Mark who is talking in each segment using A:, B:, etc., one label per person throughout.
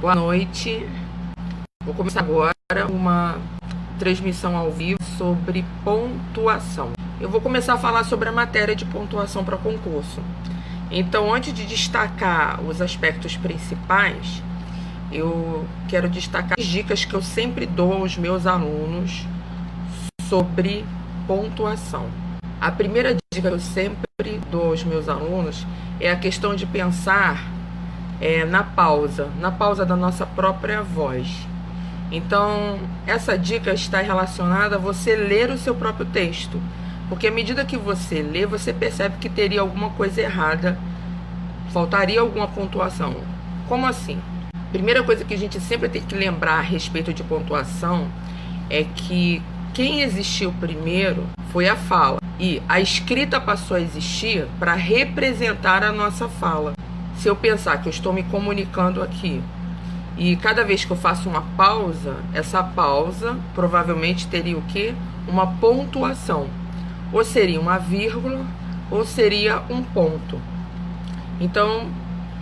A: Boa noite. Vou começar agora uma transmissão ao vivo sobre pontuação. Eu vou começar a falar sobre a matéria de pontuação para concurso. Então, antes de destacar os aspectos principais, eu quero destacar as dicas que eu sempre dou aos meus alunos sobre pontuação. A primeira dica que eu sempre dou aos meus alunos é a questão de pensar na pausa da nossa própria voz. Então, essa dica está relacionada a você ler o seu próprio texto, porque à medida que você lê, você percebe que teria alguma coisa errada, faltaria alguma pontuação. Como assim? Primeira coisa que a gente sempre tem que lembrar a respeito de pontuação é que quem existiu primeiro foi a fala, e a escrita passou a existir para representar a nossa fala. Se eu pensar que eu estou me comunicando aqui e cada vez que eu faço uma pausa, essa pausa provavelmente teria o quê? Uma pontuação. Ou seria uma vírgula, ou seria um ponto. Então,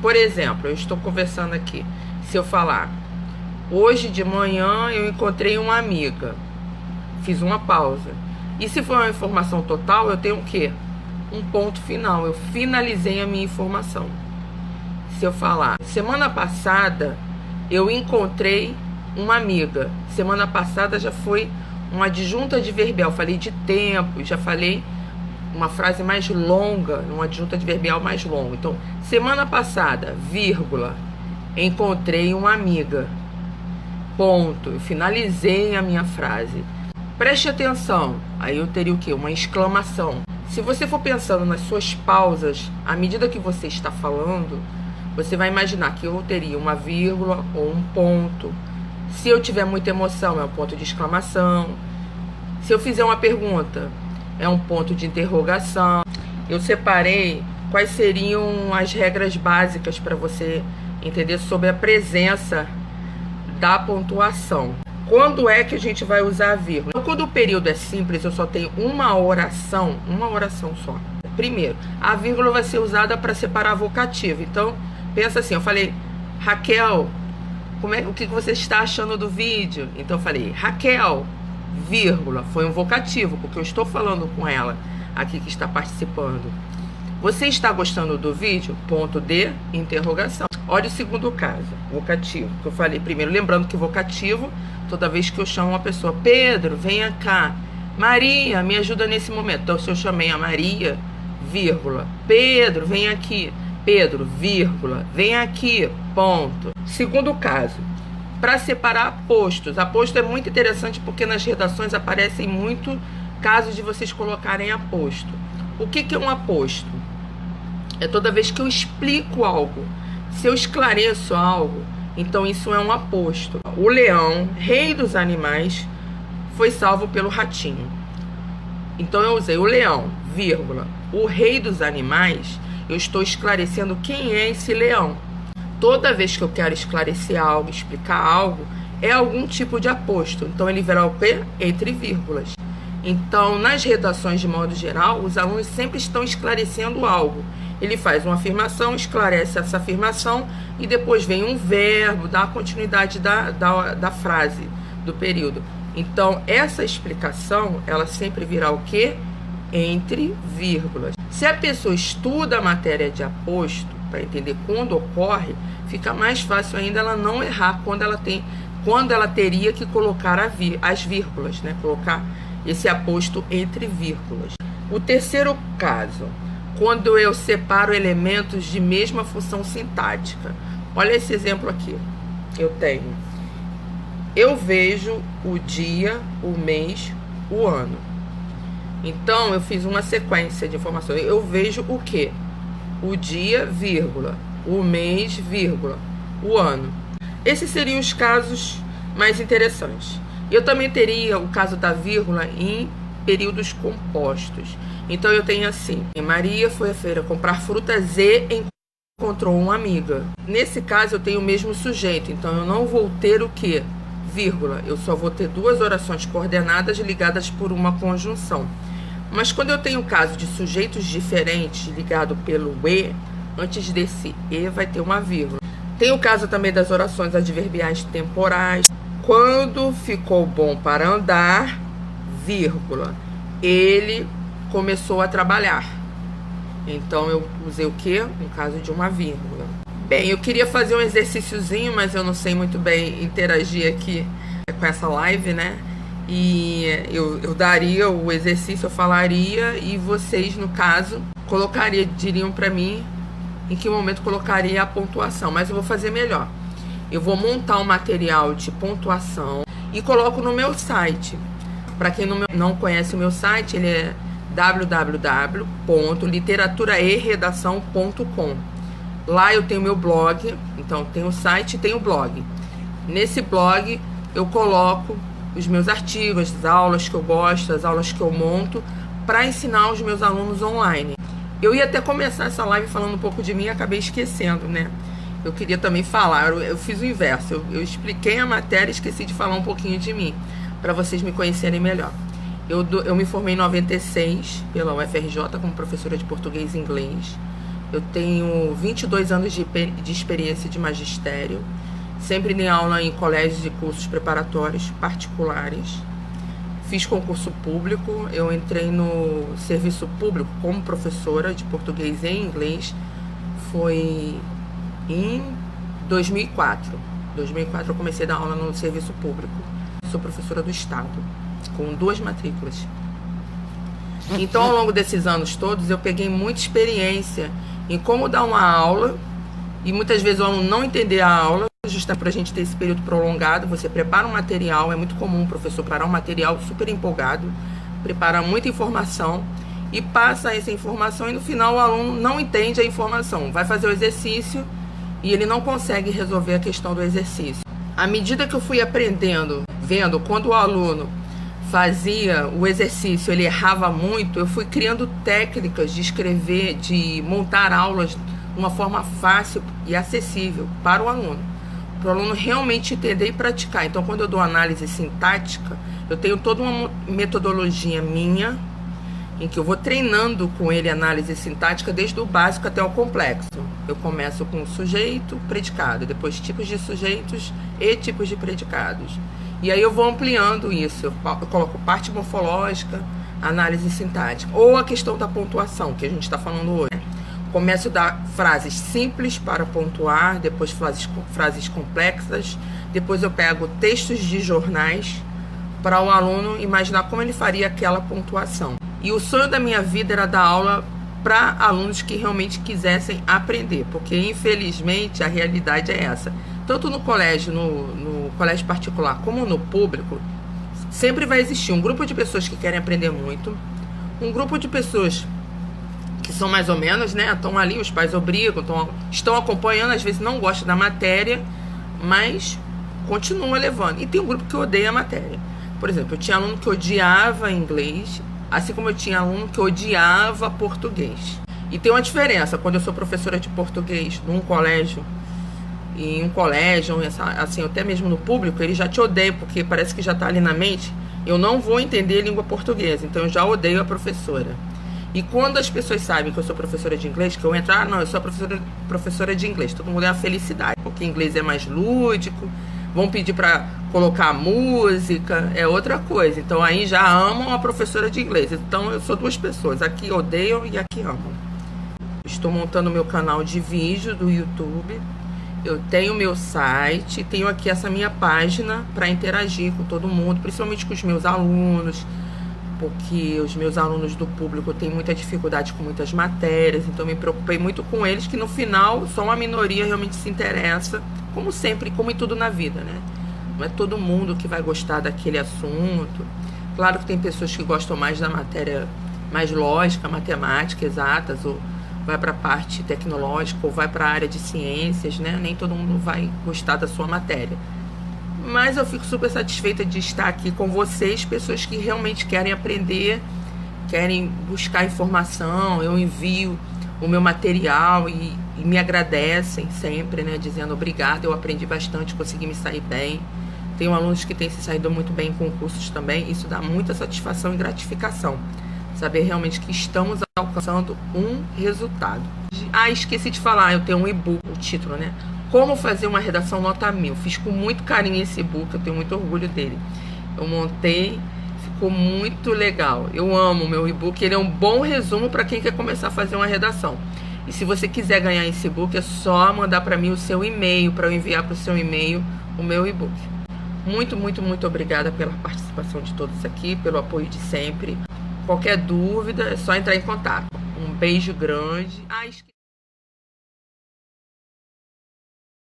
A: por exemplo, eu estou conversando aqui. Se eu falar, hoje de manhã eu encontrei uma amiga, fiz uma pausa. E se for uma informação total, eu tenho o quê? Um ponto final, eu finalizei a minha informação. Se eu falar, semana passada eu encontrei uma amiga. Semana passada já foi uma adjunta adverbial. Falei de tempo, já falei uma frase mais longa, uma adjunta adverbial mais longa. Então, semana passada, vírgula, encontrei uma amiga. Ponto. Eu finalizei a minha frase. Preste atenção. Aí eu teria o quê? Uma exclamação. Se você for pensando nas suas pausas, à medida que você está falando, você vai imaginar que eu teria uma vírgula ou um ponto. Se eu tiver muita emoção, é um ponto de exclamação. Se eu fizer uma pergunta, é um ponto de interrogação. Eu separei quais seriam as regras básicas para você entender sobre a presença da pontuação. Quando é que a gente vai usar a vírgula? Então, quando o período é simples, eu só tenho uma oração só. Primeiro, a vírgula vai ser usada para separar vocativo. Então, pensa assim, eu falei, Raquel, o que você está achando do vídeo? Então eu falei, Raquel, vírgula, foi um vocativo, porque eu estou falando com ela aqui que está participando. Você está gostando do vídeo? Ponto de interrogação. Olha o segundo caso, vocativo, que eu falei primeiro, lembrando que vocativo, toda vez que eu chamo uma pessoa, Pedro, venha cá, Maria, me ajuda nesse momento. Então se eu chamei a Maria, vírgula, Pedro, vem aqui. Pedro, vírgula, vem aqui, ponto. Segundo caso, para separar apostos. Aposto é muito interessante porque nas redações aparecem muito casos de vocês colocarem aposto. O que é um aposto? É toda vez que eu explico algo. Se eu esclareço algo, então isso é um aposto. O leão, rei dos animais, foi salvo pelo ratinho. Então eu usei o leão, vírgula, o rei dos animais. Eu estou esclarecendo quem é esse leão. Toda vez que eu quero esclarecer algo, explicar algo, é algum tipo de aposto. Então, ele virá o quê? Entre vírgulas. Então, nas redações de modo geral, os alunos sempre estão esclarecendo algo. Ele faz uma afirmação, esclarece essa afirmação e depois vem um verbo, dá a continuidade da frase, do período. Então, essa explicação, ela sempre virá o quê? Entre vírgulas. Se a pessoa estuda a matéria de aposto, para entender quando ocorre, fica mais fácil ainda ela não errar quando ela teria que colocar as vírgulas, né? Colocar esse aposto entre vírgulas. O terceiro caso, quando eu separo elementos de mesma função sintática. Olha esse exemplo aqui. Eu vejo o dia, o mês, o ano. Então, eu fiz uma sequência de informações. Eu vejo o quê? O dia, vírgula, o mês, vírgula, o ano. Esses seriam os casos mais interessantes. Eu também teria o caso da vírgula em períodos compostos. Então, eu tenho assim, Maria foi à feira comprar frutas e encontrou uma amiga. Nesse caso, eu tenho o mesmo sujeito. Então, eu não vou ter o quê? Vírgula. Eu só vou ter duas orações coordenadas ligadas por uma conjunção. Mas quando eu tenho o caso de sujeitos diferentes ligado pelo e, antes desse e vai ter uma vírgula. Tem o caso também das orações adverbiais temporais. Quando ficou bom para andar, vírgula, ele começou a trabalhar. Então eu usei o quê? No caso de uma vírgula. Bem, eu queria fazer um exercíciozinho, mas eu não sei muito bem interagir aqui com essa live, né? E eu daria o exercício, eu falaria, e vocês, no caso, diriam para mim em que momento colocaria a pontuação. Mas eu vou fazer melhor. Eu vou montar um material de pontuação e coloco no meu site. Para quem não conhece o meu site, ele é www.literaturaeredação.com. Lá eu tenho meu blog, então tem o site e tem o blog. Nesse blog eu coloco os meus artigos, as aulas que eu gosto, as aulas que eu monto, para ensinar os meus alunos online. Eu ia até começar essa live falando um pouco de mim e acabei esquecendo, né? Eu queria também falar, eu fiz o inverso, eu expliquei a matéria e esqueci de falar um pouquinho de mim, para vocês me conhecerem melhor. Eu me formei em 96 pela UFRJ como professora de português e inglês. Eu tenho 22 anos de experiência de magistério. Sempre dei aula em colégios e cursos preparatórios particulares. Fiz concurso público. Eu entrei no serviço público como professora de português e inglês. Foi em 2004. Em 2004 eu comecei a dar aula no serviço público. Sou professora do Estado, com 2 matrículas. Então, ao longo desses anos todos, eu peguei muita experiência em como dar uma aula, e muitas vezes o aluno não entender a aula, justamente para a gente ter esse período prolongado. Você prepara um material, é muito comum o professor preparar um material super empolgado, prepara muita informação e passa essa informação, e no final o aluno não entende a informação, vai fazer o exercício e ele não consegue resolver a questão do exercício. À medida que eu fui aprendendo, vendo quando o aluno fazia o exercício, ele errava muito, eu fui criando técnicas de escrever, de montar aulas de uma forma fácil e acessível para o aluno realmente entender e praticar. Então, quando eu dou análise sintática, eu tenho toda uma metodologia minha, em que eu vou treinando com ele análise sintática desde o básico até o complexo. Eu começo com sujeito, predicado, depois tipos de sujeitos e tipos de predicados. E aí eu vou ampliando isso, eu coloco parte morfológica, análise sintática, ou a questão da pontuação, que a gente está falando hoje. Começo a dar frases simples para pontuar, depois frases complexas, depois eu pego textos de jornais para o aluno imaginar como ele faria aquela pontuação. E o sonho da minha vida era dar aula para alunos que realmente quisessem aprender, porque infelizmente a realidade é essa. Tanto no colégio, no colégio particular, como no público, sempre vai existir um grupo de pessoas que querem aprender muito, um grupo de pessoas que são mais ou menos, né? Estão ali, os pais obrigam, estão acompanhando, às vezes não gostam da matéria, mas continua levando. E tem um grupo que odeia a matéria. Por exemplo, eu tinha aluno que odiava inglês, assim como eu tinha aluno que odiava português. E tem uma diferença, quando eu sou professora de português num colégio, em um colégio, assim, até mesmo no público, ele já te odeia, porque parece que já está ali na mente, eu não vou entender língua portuguesa, então eu já odeio a professora. E quando as pessoas sabem que eu sou professora de inglês, que eu entro, não, eu sou professora de inglês, todo mundo é a felicidade, porque inglês é mais lúdico, vão pedir para colocar música, é outra coisa. Então aí já amam a professora de inglês. Então eu sou 2 pessoas, aqui odeiam e aqui amam. Estou montando meu canal de vídeo do YouTube. Eu tenho meu site, tenho aqui essa minha página para interagir com todo mundo, principalmente com os meus alunos, porque os meus alunos do público têm muita dificuldade com muitas matérias, então me preocupei muito com eles, que no final só uma minoria realmente se interessa, como sempre, como em tudo na vida, né? Não é todo mundo que vai gostar daquele assunto. Claro que tem pessoas que gostam mais da matéria mais lógica, matemática, exatas, ou vai para a parte tecnológica, ou vai para a área de ciências, né? Nem todo mundo vai gostar da sua matéria. Mas eu fico super satisfeita de estar aqui com vocês, pessoas que realmente querem aprender, querem buscar informação. Eu envio o meu material e me agradecem sempre, né? Dizendo obrigada, eu aprendi bastante, consegui me sair bem. Tenho alunos que têm se saído muito bem em concursos também. Isso dá muita satisfação e gratificação. Saber realmente que estamos alcançando um resultado. Ah, esqueci de falar, eu tenho um e-book, o título, né? Como fazer uma redação nota 1000. Fiz com muito carinho esse e-book, eu tenho muito orgulho dele. Eu montei, ficou muito legal. Eu amo o meu e-book, ele é um bom resumo para quem quer começar a fazer uma redação. E se você quiser ganhar esse e-book, é só mandar para mim o seu e-mail, para eu enviar para o seu e-mail o meu e-book. Muito, muito, muito obrigada pela participação de todos aqui, pelo apoio de sempre. Qualquer dúvida, é só entrar em contato. Um beijo grande.